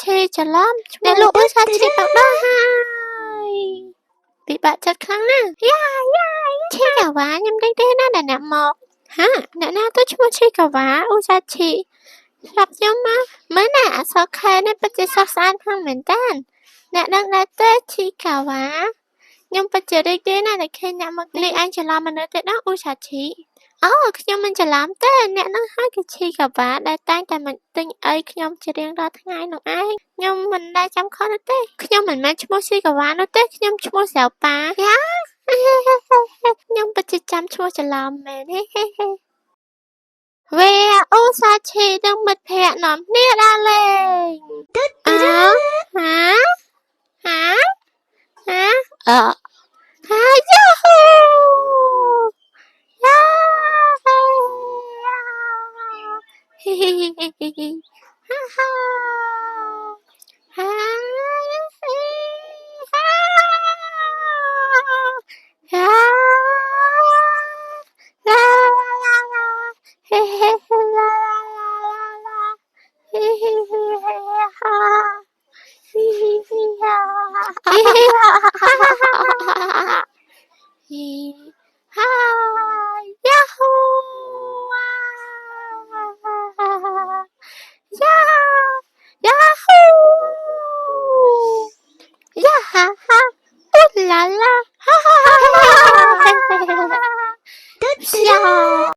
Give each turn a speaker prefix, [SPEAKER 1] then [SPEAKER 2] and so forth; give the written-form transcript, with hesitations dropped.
[SPEAKER 1] Sachiច្រឡំឈ្មោះលោក Sachi បដោះហើយពិបាកចិត្តខ្លាំងណាស់យ៉ាឈីកាវ៉ាខ្ញុំដឹងទេណាដែលអ្នកមកហាអ្នកណាទៅឈ្មោះឈីកាវ៉ា Sachi ស្រាប់ខ្ញុំមកមើលណាអក្សរខែនេះពិតជាស្រស់ស្អាតខ្លាំងមែនតើអ្នកដឹងដែរទេឈីកាវ៉ាខ្ញុំពិតជារីករាយណាស់ដែលឃើញអ្នកមកលេងអញច្រឡំមនុស្សទេណា Sachi អូខ្ញុំមិនច្រឡំទេអ្នកនឹងហើយគឺឈីកាវ៉ាដែលតែងតែមកទិញអីខ្ញុំជារៀងរាល់ថ្ងៃនោះឯងខ្ញុំមិនដែលចាំខុសនោះទេខ្ញុំមិនមែនឈ្មោះឈីកាវ៉ានោះទេខ្ញុំឈ្មោះសៅប៉ាយ៉ាខ្ញុំពិតជាចាំឈ្មោះច្រឡំមែនវាSachiនឹងមិត្តភក្តិនាំគ្នាដើរលេងយ៉ាហូHi hi hi hi hi hi. Ha ha. Ha. Ha. La la la. He he he la la la la. He he he he ha. He he he ha. He he ha ha ha ha. He ha. Yahoo.